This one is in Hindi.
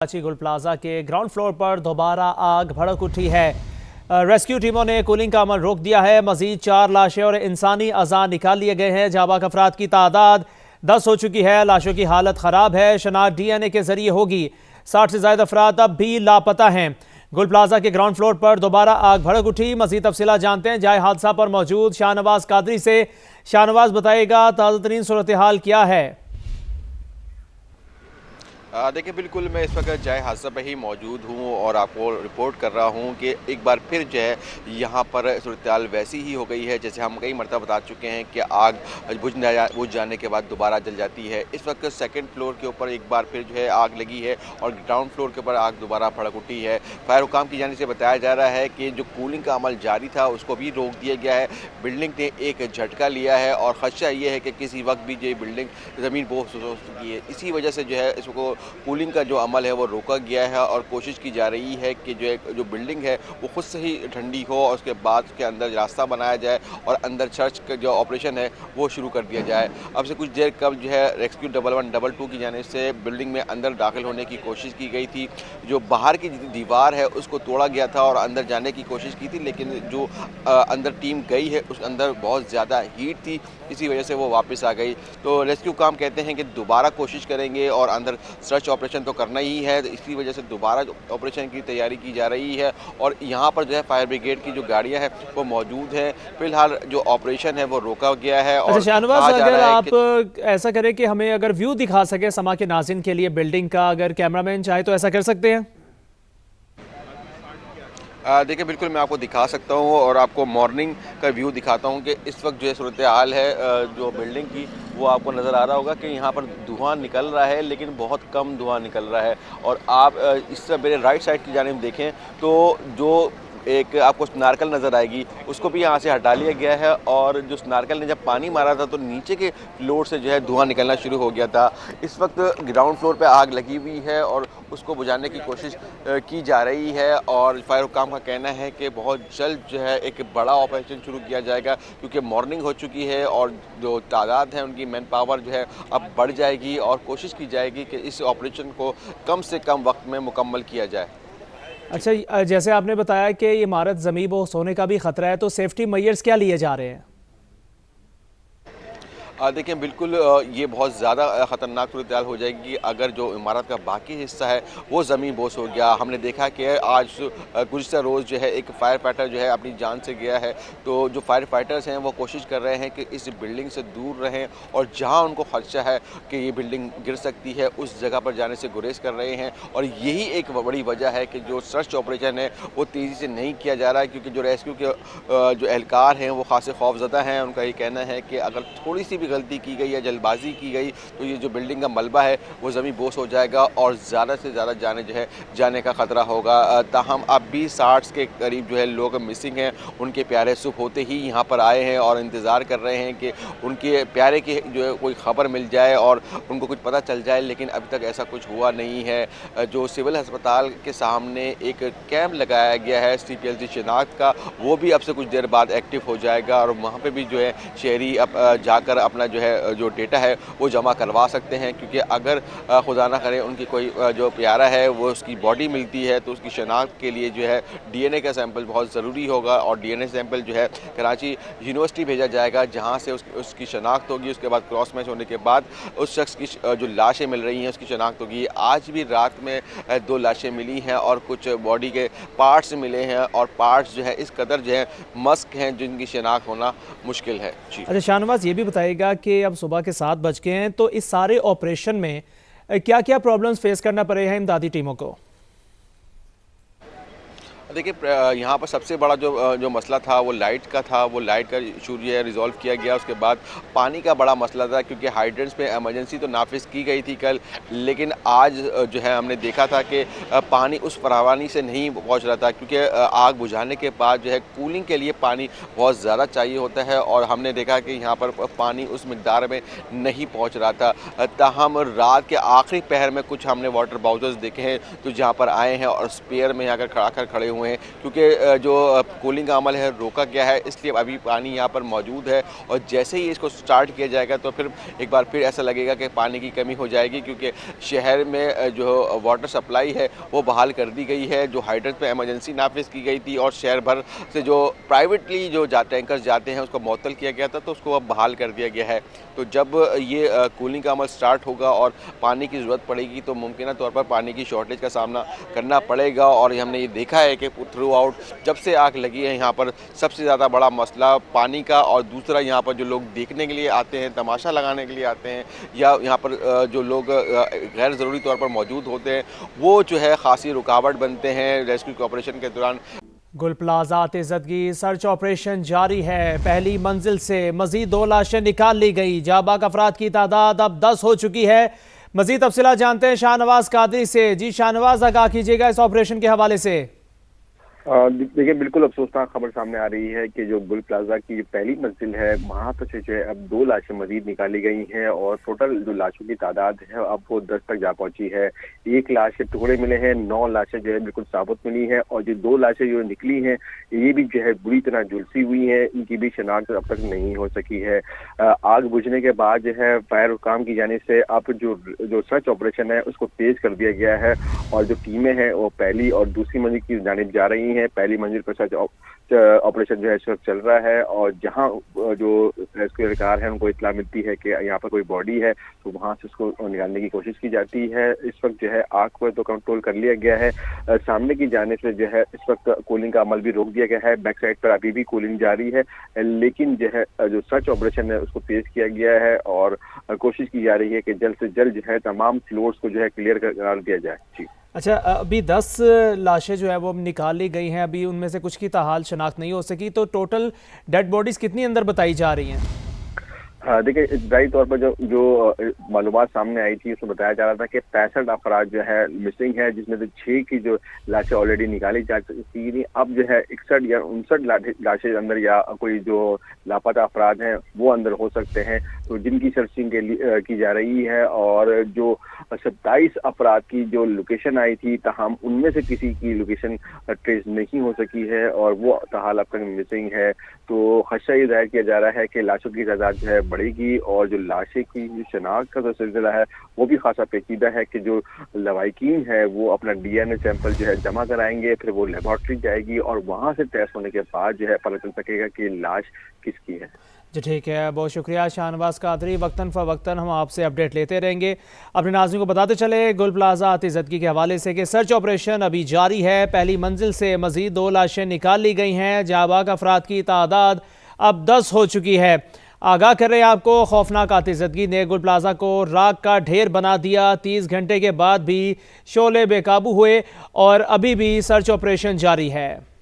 कराची गुल प्लाजा के ग्राउंड फ्लोर पर दोबारा आग भड़क उठी है। रेस्क्यू टीमों ने कूलिंग का अमल रोक दिया है। मजीद 4 लाशें और इंसानी अज़ा निकाल लिए गए हैं। जाबाक अफराद की तादाद 10 हो चुकी है। लाशों की हालत खराब है। शनाख्त DNA के जरिए होगी। 60 से ज्यादा अफराद अब भी लापता हैं। गुल प्लाजा के ग्राउंड फ्लोर पर दोबारा आग भड़क उठी। मजीद तफसीलात जानते हैं जाए हादसा पर मौजूद शाहनवाज कादरी से। शाहनवाज बताएगा ताज़ा तरीन सूरत हाल क्या है? देखिए, बिल्कुल मैं इस वक्त जाए हादसा पर ही मौजूद हूँ और आपको रिपोर्ट कर रहा हूँ कि एक बार फिर जो है यहाँ पर सूरत-ए-हाल वैसी ही हो गई है जैसे हम कई मरतबा बता चुके हैं कि आग बुझ जाने के बाद दोबारा जल जाती है। इस वक्त सेकंड फ्लोर के ऊपर एक बार फिर जो है आग लगी है और ग्राउंड फ्लोर के ऊपर आग दोबारा भड़क उठी है। फायर हुकाम की जानिब से बताया जा रहा है कि जो कूलिंग का अमल जारी था उसको भी रोक दिया गया है। बिल्डिंग ने एक झटका लिया है और ख़दशा ये है कि किसी वक्त भी ये बिल्डिंग ज़मीन बोझ हो सकती है। इसी वजह से जो है इसको कूलिंग का जो अमल है वो रोका गया है और कोशिश की जा रही है कि जो बिल्डिंग है वो खुद से ही ठंडी हो और उसके बाद उसके अंदर रास्ता बनाया जाए और अंदर सर्च का जो ऑपरेशन है वो शुरू कर दिया जाए। अब से कुछ देर कब जो है रेस्क्यू 1112 की जानिब से बिल्डिंग में अंदर दाखिल होने की कोशिश की गई थी। जो बाहर की दीवार है उसको तोड़ा गया था और अंदर जाने की कोशिश की थी, लेकिन जो अंदर टीम गई है उस अंदर बहुत ज़्यादा हीट थी, इसी वजह से वो वापस आ गई। तो रेस्क्यू काम कहते हैं कि दोबारा कोशिश करेंगे और अंदर सर्च ऑपरेशन तो करना ही है, तो इसी वजह से दोबारा ऑपरेशन की तैयारी की जा रही है और यहाँ पर जो है फायर ब्रिगेड की जो गाड़ियाँ हैं वो मौजूद हैं। फिलहाल जो ऑपरेशन है वो रोका गया है। और शाहनवाज, अगर आप ऐसा करें कि हमें अगर व्यू दिखा सके समा के नाज़रीन के लिए बिल्डिंग का, अगर कैमरामैन चाहे तो ऐसा कर सकते हैं। देखिए, बिल्कुल मैं आपको दिखा सकता हूँ और आपको मॉर्निंग का व्यू दिखाता हूँ कि इस वक्त जो है सूरत हाल है जो बिल्डिंग की वो आपको नज़र आ रहा होगा कि यहाँ पर धुआं निकल रहा है, लेकिन बहुत कम धुआं निकल रहा है। और आप इस तरह मेरे राइट साइड की जानिब देखें तो जो एक आपको स्नार्कल नज़र आएगी उसको भी यहाँ से हटा लिया गया है और जो स्नार्कल ने जब पानी मारा था तो नीचे के फ्लोर से जो है धुआं निकलना शुरू हो गया था। इस वक्त ग्राउंड फ्लोर पे आग लगी हुई है और उसको बुझाने की कोशिश की जा रही है और फायर हुकाम का कहना है कि बहुत जल्द जो है एक बड़ा ऑपरेशन शुरू किया जाएगा, क्योंकि मॉर्निंग हो चुकी है और जो तादाद है उनकी मैन पावर जो है अब बढ़ जाएगी और कोशिश की जाएगी कि इस ऑपरेशन को कम से कम वक्त में मुकम्मल किया जाए। अच्छा, जैसे आपने बताया कि ये इमारत ज़मीन बोझ होने का भी खतरा है, तो सेफ्टी मेजर्स क्या लिए जा रहे हैं? देखिए, बिल्कुल ये बहुत ज़्यादा ख़तरनाक सूरत हाल हो जाएगी अगर जो इमारत का बाकी हिस्सा है वो ज़मीन बोझ हो गया। हमने देखा कि आज गुज़िश्ता रोज़ जो है एक फायर फाइटर जो है अपनी जान से गया है, तो जो फायर फाइटर्स हैं वो कोशिश कर रहे हैं कि इस बिल्डिंग से दूर रहें और जहां उनको ख़दशा है कि ये बिल्डिंग गिर सकती है उस जगह पर जाने से गुरेज कर रहे हैं। और यही एक बड़ी वजह है कि जो सर्च ऑपरेशन है वो तेज़ी से नहीं किया जा रहा है, क्योंकि जो रेस्क्यू के जो एहलकार हैं वो ख़ासे खौफज़दा हैं। उनका ये कहना है कि अगर थोड़ी सी भी गलती की गई या जल्दबाजी की गई तो ये जो बिल्डिंग का मलबा है वो ज़मीन बोझ हो जाएगा और ज़्यादा से ज़्यादा जाने का ख़तरा होगा। ताहम अब भी 60 के करीब जो है लोग मिसिंग हैं। उनके प्यारे सुबह होते ही यहाँ पर आए हैं और इंतज़ार कर रहे हैं कि उनके प्यारे की जो है कोई ख़बर मिल जाए और उनको कुछ पता चल जाए, लेकिन अभी तक ऐसा कुछ हुआ नहीं है। जो सिविल अस्पताल के सामने एक कैंप लगाया गया है CPLC शिनाख्त का, वो भी अब से कुछ देर बाद एक्टिव हो जाएगा और वहाँ पे भी जो है शहरी जाकर अपना जो है जो डेटा है वो जमा करवा सकते हैं, क्योंकि अगर खुदा ना करे उनकी कोई जो प्यारा है वो उसकी बॉडी मिलती है तो उसकी शनाख्त के लिए जो है DNA का सैंपल बहुत ज़रूरी होगा और DNA सैंपल जो है कराची यूनिवर्सिटी भेजा जाएगा, जहां से उसकी शनाख्त होगी। उसके बाद क्रॉस मैच होने के बाद उस शख्स की जो लाशें मिल रही हैं उसकी शनाख्त होगी। आज भी रात में 2 लाशें मिली हैं और कुछ बॉडी के पार्ट्स मिले हैं और पार्ट्स जो है इस कदर जो है मस्क हैं जिनकी शनाख्त होना मुश्किल है। जी अच्छा शाहनवाज, ये भी बताइएगा कि अब सुबह के 7 बज गए हैं, तो इस सारे ऑपरेशन में क्या क्या प्रॉब्लम्स फेस करना पड़े हैं इमदादी टीमों को? देखिए, यहाँ पर सबसे बड़ा जो मसला था वो लाइट का था। वो लाइट का इशू जो है रिज़ॉल्व किया गया। उसके बाद पानी का बड़ा मसला था, क्योंकि हाइड्रेंट्स पे इमरजेंसी तो नाफिज की गई थी कल, लेकिन आज जो है हमने देखा था कि पानी उस फरावानी से नहीं पहुँच रहा था, क्योंकि आग बुझाने के बाद जो है कूलिंग के लिए पानी बहुत ज़्यादा चाहिए होता है और हमने देखा कि यहाँ पर पानी उस मिकदार में नहीं पहुँच रहा था। ताहम रात के आखिरी पहर में कुछ हमने वाटर बाउजर्स देखे हैं तो जहाँ पर आए हैं और स्पेयर में आकर खड़े हुए हैं, क्योंकि जो कूलिंग का अमल है रोका गया है, इसलिए अभी पानी यहाँ पर मौजूद है। और जैसे ही इसको स्टार्ट किया जाएगा तो फिर एक बार फिर ऐसा लगेगा कि पानी की कमी हो जाएगी, क्योंकि शहर में जो वाटर सप्लाई है वो बहाल कर दी गई है। जो हाइड्रेंट पे इमरजेंसी नाफिज की गई थी और शहर भर से जो प्राइवेटली जो टैंकर्स जाते हैं उसको मुअत्तल किया गया था, तो उसको अब बहाल कर दिया गया है। तो जब ये कूलिंग का अमल स्टार्ट होगा और पानी की ज़रूरत पड़ेगी तो मुमकिन तौर पर पानी की शॉर्टेज का सामना करना पड़ेगा। और हमने ये देखा है कि थ्रू आउट जब से आग लगी है यहाँ पर सबसे ज़्यादा बड़ा मसला पानी का, और दूसरा यहाँ पर जो लोग देखने के लिए आते हैं, तमाशा लगाने के लिए आते हैं, या यहाँ पर जो लोग गैर ज़रूरी तौर पर मौजूद होते हैं, वो जो है खासी रुकावट बनते हैं रेस्क्यू ऑपरेशन के दौरान। गुल प्लाजा तेजदगी सर्च ऑपरेशन जारी है। पहली मंजिल से मजीद 2 लाशें निकाल ली गई। जाबाक अफराद की तादाद अब 10 हो चुकी है। मजीद तफसीलात जानते हैं शाहनवाज कादरी से। जी शाहनवाज, आगाह कीजिएगा इस ऑपरेशन के हवाले से। देखिए, बिल्कुल अफसोसनाक खबर सामने आ रही है कि जो गुल प्लाजा की जो पहली मंजिल है वहां पर से जो है अब 2 लाशें मजीद निकाली गई हैं और टोटल जो लाशों की तादाद है अब वो 10 तक जा पहुंची है। 1 लाश के टुकड़े मिले हैं, 9 लाशें जो है बिल्कुल साबुत मिली हैं, और जो 2 लाशें जो निकली हैं ये भी जो है बुरी तरह झुलसी हुई हैं, इनकी भी शनाख्त अब तक नहीं हो सकी है। आग बुझने के बाद जो है फायर हुकाम की जानिब से अब जो सर्च ऑपरेशन है उसको तेज कर दिया गया है, और जो टीमें हैं वो पहली और दूसरी मंजिल की जानिब जा रही हैं। पहली मंजिल पर सर्च ऑपरेशन जो है इस वक्त चल रहा है, और जहां जो रेस्क्यू एहलकार है उनको इत्तला मिलती है कि यहाँ पर कोई बॉडी है तो वहां से उसको निकालने की कोशिश की जाती है। इस वक्त जो है आग को तो कंट्रोल कर लिया गया है। सामने की जानिब से जो है इस वक्त कूलिंग का अमल भी रोक दिया गया है। बैक साइड पर अभी भी कूलिंग जारी है, लेकिन जो है जो सर्च ऑपरेशन है उसको तेज किया गया है और कोशिश की जा रही है कि जल्द से जल्द जो है तमाम फ्लोर्स को जो है क्लियर करार दिया जाए। जी अच्छा, अभी 10 लाशें जो है वो निकाल ली गई हैं, अभी उनमें से कुछ की ताहाल शनाख्त नहीं हो सकी, तो टोटल डेड बॉडीज कितनी अंदर बताई जा रही हैं? हाँ, देखिए, इब्तदाई तौर पर जो मालूमात सामने आई थी उसमें बताया जा रहा था कि 65 अफराद जो है मिसिंग है, जिसमें से 6 की जो लाशें ऑलरेडी निकाली जा चुकी थी। अब जो है 61 या 59 लाशें अंदर या कोई जो लापता अफराद हैं वो अंदर हो सकते हैं, तो जिनकी सर्चिंग के लिए की जा रही है। और जो 27 अफराद की जो लोकेशन आई थी तहम उनमें से किसी की लोकेशन ट्रेस नहीं हो सकी है और वो तहाल अब तक मिसिंग है। तो खदशा ये जाहिर किया जा रहा है कि लाशों की तादाद जो है बढ़ेगी, और जो लाशें की शनाख्त का जो सिलसिला है वो भी खासा पेचीदा है कि जो लवाकिन है वो अपना DNA सैंपल जो है जमा कराएंगे, फिर वो लेबॉर्ट्री जाएगी और वहाँ से टेस्ट होने के बाद जो है पता चल सकेगा कि लाश किसकी है। जी ठीक है, बहुत शुक्रिया शाहनवाज कादरी। वक्तन फ़वक्तन हम आपसे अपडेट लेते रहेंगे। अपने नाज़रीन को बताते चले गुल प्लाजा तेजदगी के हवाले से कि सर्च ऑपरेशन अभी जारी है। पहली मंजिल से मजीद 2 लाशें निकाल ली गई हैं। जाबाक अफराद की तादाद अब 10 हो चुकी है। आगाह कर रहे हैं आपको, खौफनाक आतिशदगी ने गुल प्लाजा को राख का ढेर बना दिया। 30 घंटे के बाद भी शोले बेकाबू हुए और अभी भी सर्च ऑपरेशन जारी है।